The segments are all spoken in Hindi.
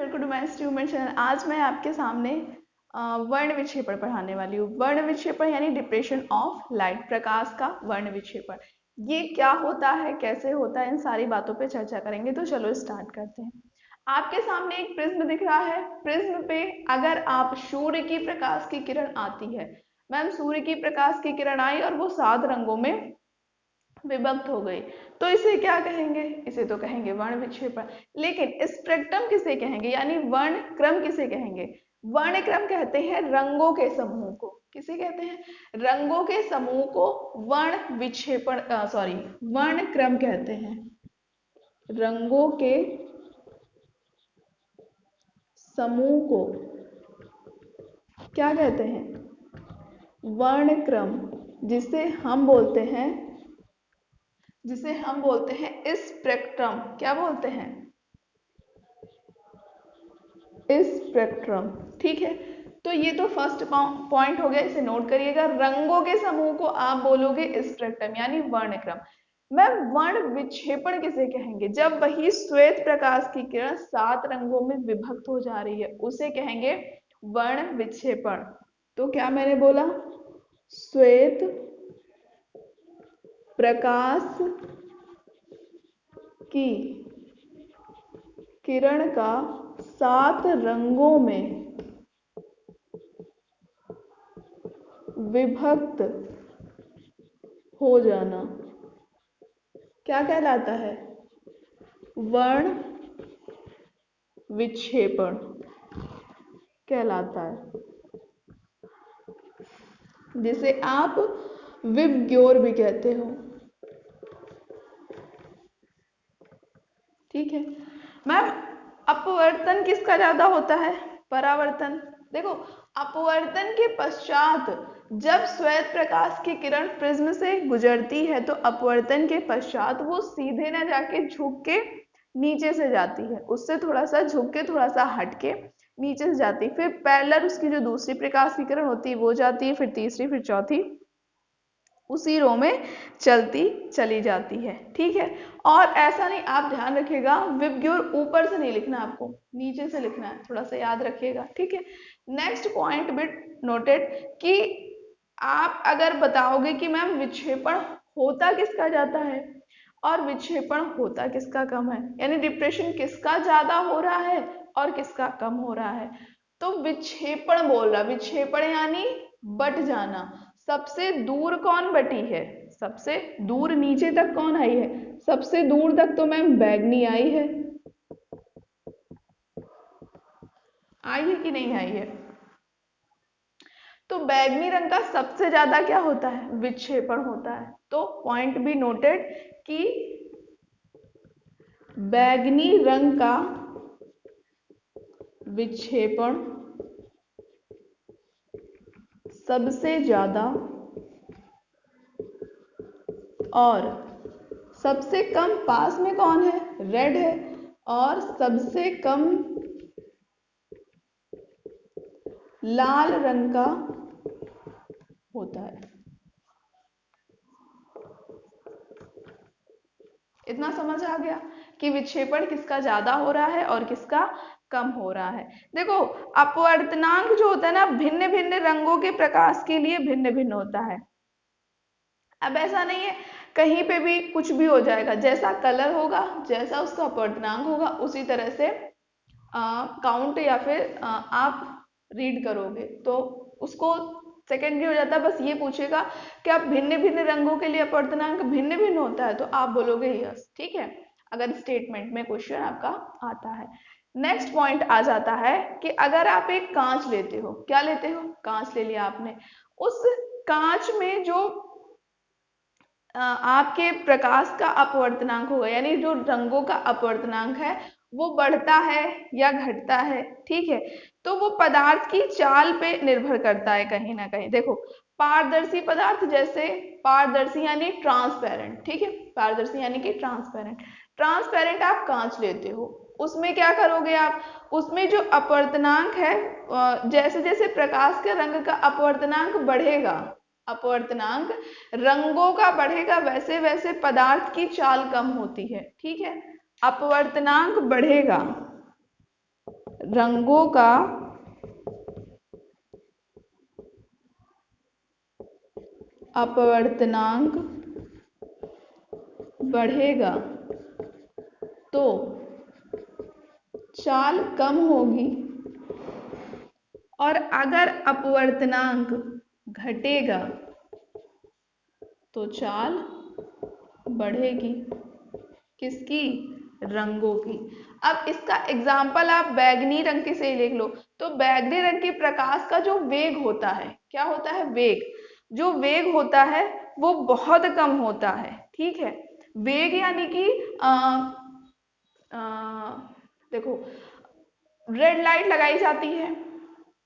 Welcome to my student channel. आज मैं आपके सामने वर्ण विक्षेपण पढ़ाने वाली हूँ। वर्ण विक्षेपण यानी डिप्रेशन ऑफ लाइट, प्रकाश का वर्ण विक्षेपण। ये क्या होता है, कैसे होता है, इन सारी बातों पे चर्चा करेंगे। तो चलो स्टार्ट करते हैं। आपके सामने एक प्रिज्म दिख रहा है। प्रिज्म पे अगर आप सूर्य की प्रकाश की किरण आती है, मैम सूर्य की प्रकाश की किरण आई और वो 7 रंगों में विभक्त हो गई, तो इसे क्या कहेंगे? इसे तो कहेंगे वर्ण विक्षेपण। लेकिन स्पेक्ट्रम किसे कहेंगे, यानी वर्ण क्रम किसे कहेंगे? वर्ण क्रम कहते हैं रंगों के समूह को। किसे कहते हैं? रंगों के समूह को वर्ण विक्षेपण वर्ण क्रम कहते हैं। रंगों के समूह को क्या कहते हैं? वर्ण क्रम, जिसे हम बोलते हैं स्पेक्ट्रम। क्या बोलते हैं? स्पेक्ट्रम। ठीक है, तो ये तो फर्स्ट पॉइंट हो गया, इसे नोट करिएगा। रंगों के समूह को आप बोलोगे स्पेक्ट्रम यानी वर्णक्रम। मैम वर्ण विक्षेपण किसे कहेंगे? जब वही श्वेत प्रकाश की किरण 7 रंगों में विभक्त हो जा रही है, उसे कहेंगे वर्ण विक्षेपण। तो क्या मैंने बोला? श्वेत प्रकाश की किरण का 7 रंगों में विभक्त हो जाना क्या कहलाता है? वर्ण विक्षेपण कहलाता है, जिसे आप विबग्योर भी कहते हो। ठीक है मैम, अपवर्तन किसका ज्यादा होता है? परावर्तन। देखो, अपवर्तन के पश्चात जब श्वेत प्रकाश की किरण प्रिज्म से गुजरती है, तो अपवर्तन के पश्चात वो सीधे ना जाके झुक के नीचे से जाती है, उससे थोड़ा सा झुक के, थोड़ा सा हट के नीचे से जाती है। फिर पैरेलल उसकी जो दूसरी प्रकाश की किरण होती है वो जाती है, फिर तीसरी, फिर चौथी, उसी रो में चलती चली जाती है। ठीक है, और ऐसा नहीं, आप ध्यान रखिएगा, विबग्योर ऊपर से नहीं लिखना, आपको नीचे से लिखना है, थोड़ा सा याद रखिएगा। ठीक है, नेक्स्ट पॉइंट बिट नोटेड कि आप अगर बताओगे कि मैम विक्षेपण होता किसका जाता है और विक्षेपण होता किसका कम है, यानी डिप्रेशन किसका ज्यादा हो रहा है और किसका कम हो रहा है, तो विक्षेपण बोल रहा। विक्षेपण यानी बट जाना। सबसे दूर कौन बटी है? सबसे दूर नीचे तक कौन आई है? सबसे दूर तक तो मैम बैगनी आई है। आई है कि नहीं आई है? तो बैगनी रंग का सबसे ज्यादा क्या होता है? विक्षेपण होता है। तो पॉइंट बी नोटेड कि बैगनी रंग का विक्षेपण सबसे ज्यादा और सबसे कम पास में कौन है? रेड है। और सबसे कम लाल रंग का होता है। इतना समझ आ गया कि विक्षेपण किसका ज्यादा हो रहा है और किसका कम हो रहा है। देखो, अपवर्तनांक जो होता है ना, भिन्न भिन्न रंगों के प्रकाश के लिए भिन्न भिन्न होता है। अब ऐसा नहीं है कहीं पे भी कुछ भी हो जाएगा, जैसा कलर होगा, जैसा उसका अपवर्तनांक होगा, उसी तरह से काउंट या फिर आप रीड करोगे तो उसको सेकेंडरी हो जाता है। बस ये पूछेगा कि आप भिन्न भिन्न रंगों के लिए अपवर्तनांक भिन्न भिन्न होता है, तो आप बोलोगे यस। ठीक है, अगर स्टेटमेंट में क्वेश्चन आपका आता है। नेक्स्ट पॉइंट आ जाता है कि अगर आप एक कांच लेते हो, क्या लेते हो? कांच ले लिया आपने, उस कांच में जो आपके प्रकाश का अपवर्तनांक होगा, यानी जो रंगों का अपवर्तनांक है वो बढ़ता है या घटता है। ठीक है, तो वो पदार्थ की चाल पे निर्भर करता है कहीं ना कहीं। देखो, पारदर्शी पदार्थ, जैसे पारदर्शी यानी ट्रांसपेरेंट। ठीक है, पारदर्शी यानी कि ट्रांसपेरेंट। ट्रांसपेरेंट आप कांच लेते हो, उसमें क्या करोगे आप? उसमें जो अपवर्तनांक है, जैसे जैसे प्रकाश के रंग का अपवर्तनांक बढ़ेगा, अपवर्तनांक रंगों का बढ़ेगा, वैसे वैसे पदार्थ की चाल कम होती है। ठीक है, अपवर्तनांक बढ़ेगा रंगों का अपवर्तनांक बढ़ेगा तो चाल कम होगी, और अगर अपवर्तनांक घटेगा तो चाल बढ़ेगी। किसकी? रंगों की। अब इसका एग्जाम्पल आप बैगनी रंग के से लिख लो। तो बैगनी रंग के प्रकाश का जो वेग होता है, क्या होता है? वेग। जो वेग होता है वो बहुत कम होता है, ठीक है। वेग यानी कि देखो, रेड लाइट लगाई जाती है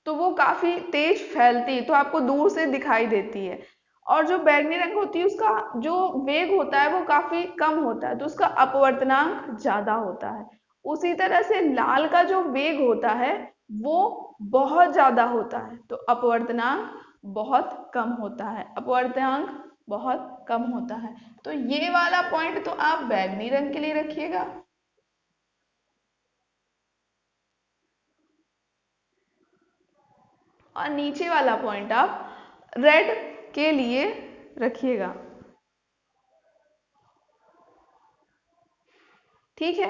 तो वो काफी तेज फैलती है, तो आपको दूर से दिखाई देती है। और जो बैगनी रंग होती है उसका जो वेग होता है वो काफी कम होता है, तो उसका अपवर्तनांक ज्यादा होता है। उसी तरह से लाल का जो वेग होता है वो बहुत ज्यादा होता है, तो अपवर्तनांक बहुत कम होता है। अपवर्तनांक बहुत कम होता है। तो ये वाला पॉइंट तो आप बैगनी रंग के लिए रखिएगा। और नीचे वाला पॉइंट आप रेड के लिए रखिएगा, ठीक है।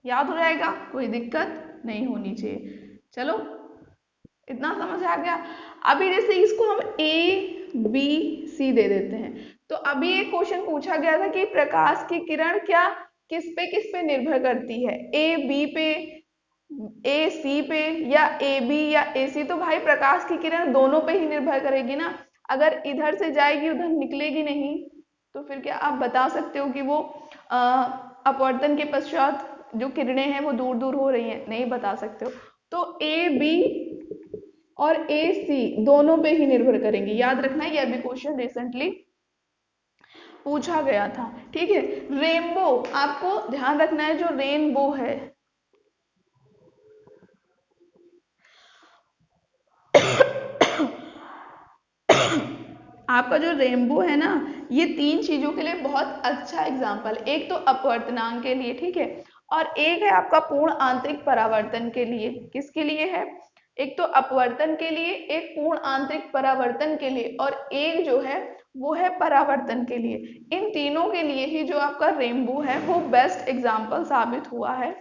याद हो जाएगा, कोई दिक्कत नहीं होनी चाहिए। चलो, इतना समझ आ गया। अभी जैसे इसको हम ABC दे देते हैं, तो अभी एक क्वेश्चन पूछा गया था कि प्रकाश की किरण क्या किस पे निर्भर करती है? AB पे, AC पे, या AB या AC? तो भाई प्रकाश की किरण दोनों पे ही निर्भर करेगी ना। अगर इधर से जाएगी उधर निकलेगी नहीं, तो फिर क्या आप बता सकते हो कि वो अपवर्तन के पश्चात जो किरणें हैं वो दूर दूर हो रही हैं? नहीं बता सकते हो। तो AB और AC दोनों पे ही निर्भर करेंगे। याद रखना, यह भी क्वेश्चन रिसेंटली पूछा गया था, ठीक है। रेनबो, आपको ध्यान रखना है, जो रेनबो है आपका जो रेनबो है ना, ये तीन चीजों के लिए बहुत अच्छा एग्जाम्पल। एक तो अपवर्तनांक के लिए, ठीक है, और एक है आपका पूर्ण आंतरिक परावर्तन के लिए। किसके लिए है? एक तो अपवर्तन के लिए, एक पूर्ण आंतरिक परावर्तन के लिए, और एक जो है वो है परावर्तन के लिए। इन तीनों के लिए ही जो आपका रेनबो है वो बेस्ट एग्जाम्पल साबित हुआ है।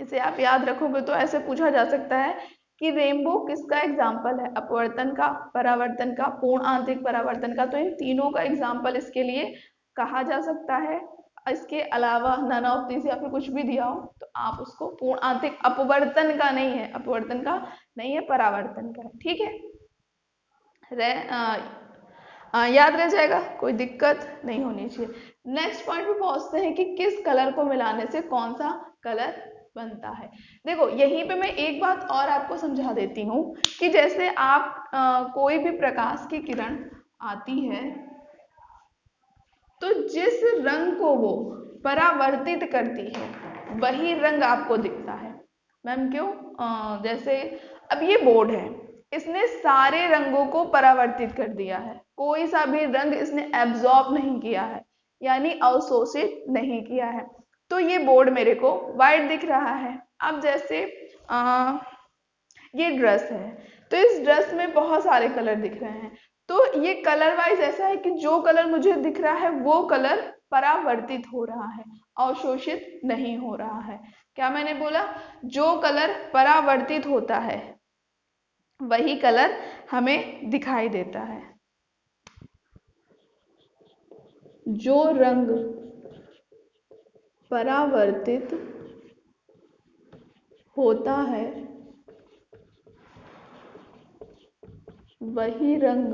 इसे आप याद रखोगे तो ऐसे पूछा जा सकता है कि रेनबो किसका एग्जाम्पल है? अपवर्तन का, परावर्तन का, पूर्ण आंतरिक परावर्तन का। तो इन तीनों का एग्जाम्पल इसके लिए कहा जा सकता है। इसके अलावा नन ऑफ दिस या फिर कुछ भी दिया हो तो आप उसको पूर्ण आंतरिक, अपवर्तन का नहीं है, अपवर्तन का नहीं है, परावर्तन का है, ठीक है। याद रह जाएगा, कोई दिक्कत नहीं होनी चाहिए। नेक्स्ट पॉइंट पे पहुंचते हैं कि किस कलर को मिलाने से कौन सा कलर बनता है। देखो, यहीं पे मैं एक बात और आपको समझा देती हूँ कि जैसे आप कोई भी प्रकाश की किरण आती है तो जिस रंग को वो परावर्तित करती है वही रंग आपको दिखता है। मैम क्यों? जैसे अब ये बोर्ड है, इसने सारे रंगों को परावर्तित कर दिया है, कोई सा भी रंग इसने एब्जॉर्ब नहीं किया है, यानी अवशोषित नहीं किया है। तो ये बोर्ड मेरे को व्हाइट दिख रहा है। अब जैसे ये ड्रेस है, तो इस ड्रेस में बहुत सारे कलर दिख रहे हैं, तो ये कलर वाइज ऐसा है कि जो कलर मुझे दिख रहा है वो कलर परावर्तित हो रहा है, अवशोषित नहीं हो रहा है। क्या मैंने बोला? जो कलर परावर्तित होता है वही कलर हमें दिखाई देता है। जो रंग परावर्तित होता है वही रंग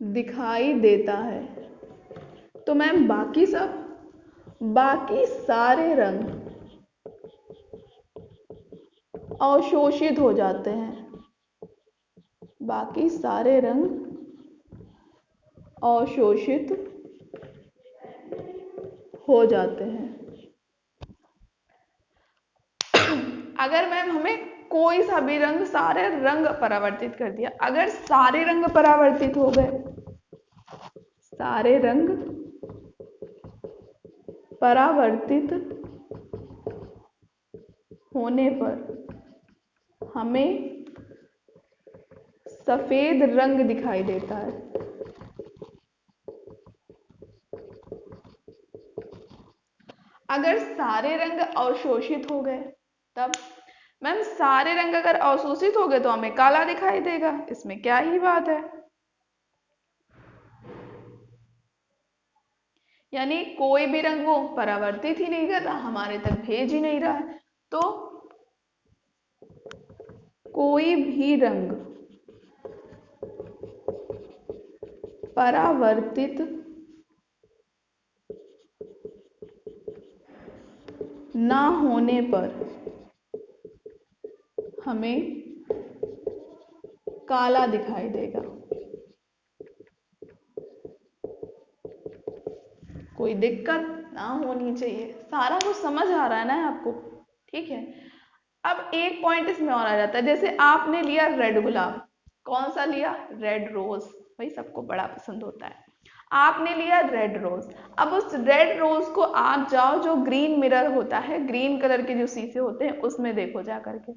दिखाई देता है। तो मैम बाकी सारे रंग अवशोषित हो जाते हैं, बाकी सारे रंग अवशोषित हो जाते हैं। अगर मैम हमें कोई सा भी रंग, सारे रंग परावर्तित कर दिया, अगर सारे रंग परावर्तित हो गए, सारे रंग परावर्तित होने पर हमें सफेद रंग दिखाई देता है। अगर सारे रंग अवशोषित हो गए तब, मैम सारे रंग अगर अवशोषित हो गए तो हमें काला दिखाई देगा, इसमें क्या ही बात है। यानी कोई भी रंग वो परावर्तित ही नहीं कर रहा, हमारे तक भेज ही नहीं रहा है। तो कोई भी रंग परावर्तित ना होने पर हमें काला दिखाई देगा। कोई दिक्कत ना होनी चाहिए, सारा कुछ समझ आ रहा है ना आपको, ठीक है। अब एक पॉइंट इसमें और आ जाता है, जैसे आपने लिया रेड गुलाब, कौन सा लिया, रेड रोज, भाई सबको बड़ा पसंद होता है। आपने लिया रेड रोज, अब उस रेड रोज को आप जाओ जो ग्रीन मिरर होता है, ग्रीन कलर के जो शीशे होते हैं उसमें देखो जा करके,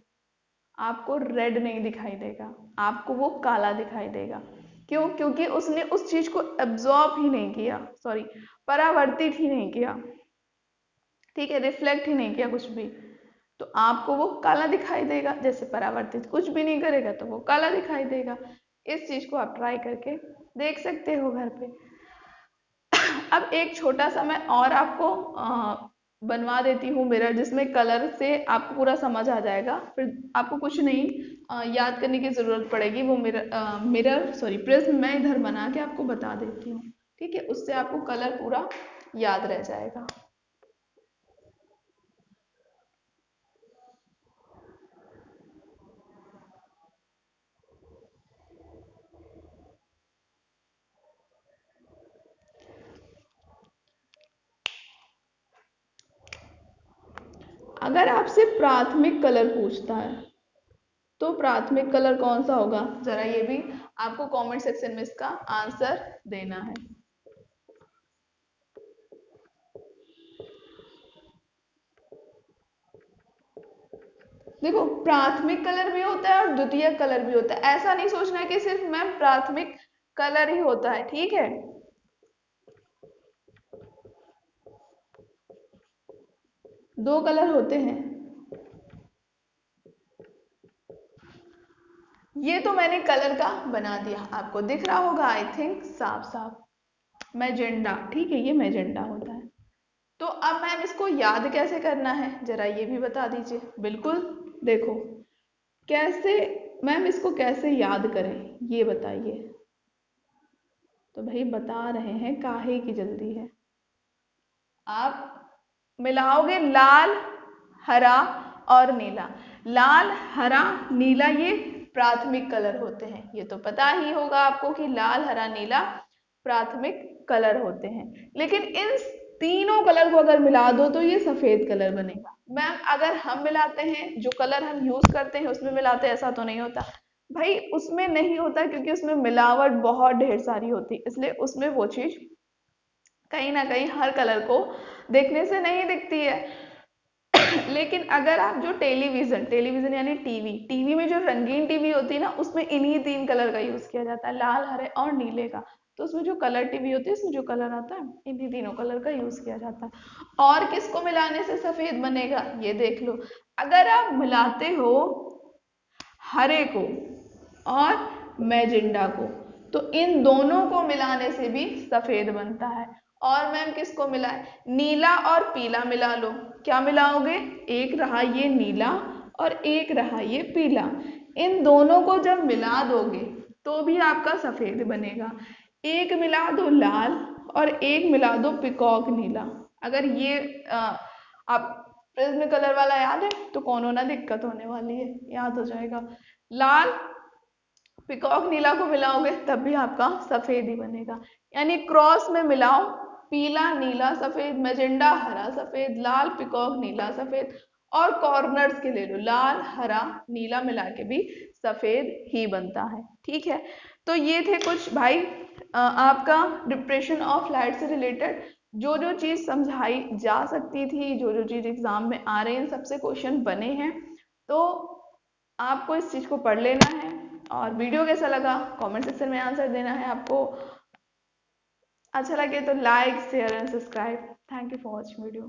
आपको रेड नहीं दिखाई देगा, आपको वो काला दिखाई देगा। क्यों? क्योंकि उसने उस चीज को एब्जॉर्ब ही नहीं किया, सॉरी परावर्तित ही नहीं किया, ठीक है, रिफ्लेक्ट ही नहीं किया कुछ भी, तो आपको वो काला दिखाई देगा। जैसे परावर्तित कुछ भी नहीं करेगा तो वो काला दिखाई देगा। इस चीज को आप ट्राई करके देख सकते हो घर पे। अब एक छोटा सा मैं और आपको बनवा देती हूँ मिरर, जिसमें कलर से आपको पूरा समझ आ जाएगा, फिर आपको कुछ नहीं याद करने की जरूरत पड़ेगी। वो मिरर सॉरी प्रिज्म मैं इधर बना के आपको बता देती हूँ, ठीक है, उससे आपको कलर पूरा याद रह जाएगा। अगर आपसे प्राथमिक कलर पूछता है तो प्राथमिक कलर कौन सा होगा, जरा ये भी आपको कमेंट सेक्शन में इसका आंसर देना है। देखो प्राथमिक कलर भी होता है और द्वितीयक कलर भी होता है, ऐसा नहीं सोचना है कि सिर्फ मैम प्राथमिक कलर ही होता है, ठीक है। दो कलर होते हैं, ये तो मैंने कलर का बना दिया, आपको दिख रहा होगा आई थिंक साफ साफ, मैजेंडा, ठीक है, ये मैजेंडा होता है। तो अब मैम इसको याद कैसे करना है, जरा ये भी बता दीजिए। बिल्कुल, देखो कैसे मैम इसको कैसे याद करें ये बताइए। तो भाई बता रहे हैं, काहे की जल्दी है। आप मिलाओगे लाल हरा और नीला, लाल हरा नीला ये प्राथमिक कलर होते हैं, ये तो पता ही होगा आपको कि लाल हरा नीला प्राथमिक कलर होते हैं। लेकिन इन तीनों कलर को अगर मिला दो तो ये सफेद कलर बनेगा। मैम अगर हम मिलाते हैं, जो कलर हम यूज करते हैं उसमें मिलाते हैं, ऐसा तो नहीं होता भाई, उसमें नहीं होता, क्योंकि उसमें मिलावट बहुत ढेर सारी होती, इसलिए उसमें वो चीज कहीं ना कहीं हर कलर को देखने से नहीं दिखती है। लेकिन अगर आप जो टेलीविजन टेलीविजन यानी टीवी, टीवी में जो रंगीन टीवी होती है ना, उसमें इन्हीं तीन कलर का यूज किया जाता है, लाल हरे और नीले का। तो उसमें जो कलर टीवी होती है उसमें जो कलर आता है इन्हीं तीनों कलर का यूज किया जाता है। और किसको मिलाने से सफेद बनेगा ये देख लो, अगर आप मिलाते हो हरे को और मैजेंडा को, तो इन दोनों को मिलाने से भी सफेद बनता है। और मैम किसको मिलाए, नीला और पीला मिला लो, क्या मिलाओगे, एक रहा ये नीला और एक रहा ये पीला, इन दोनों को जब मिला दोगे तो भी आपका सफेद बनेगा। एक मिला दो लाल और एक मिला दो पिकॉक नीला, अगर ये आप प्रिज्म कलर वाला याद है तो कौन होना दिक्कत होने वाली है, याद हो जाएगा। लाल पिकॉक नीला को मिलाओगे तब भी आपका सफेद ही बनेगा। यानी क्रॉस में मिलाओ, पीला नीला सफेद, मैजेंडा हरा सफेद, लाल पिकॉक नीला सफेद, और कॉर्नर्स के ले लो, लाल हरा नीला मिला के भी सफेद ही बनता है, ठीक है। तो ये थे कुछ भाई आपका डिप्रेशन ऑफ लाइट से रिलेटेड जो जो चीज़ समझाई जा सकती थी, जो जो चीज़ एग्जाम में आ रहे हैं, सबसे क्वेश्चन बने हैं। तो आपको इस चीज़ को पढ़ लेना है। और वीडियो कैसा लगा कमेंट सेक्शन में आंसर देना है आपको। अच्छा लगे तो like share and subscribe. Thank you for watching video.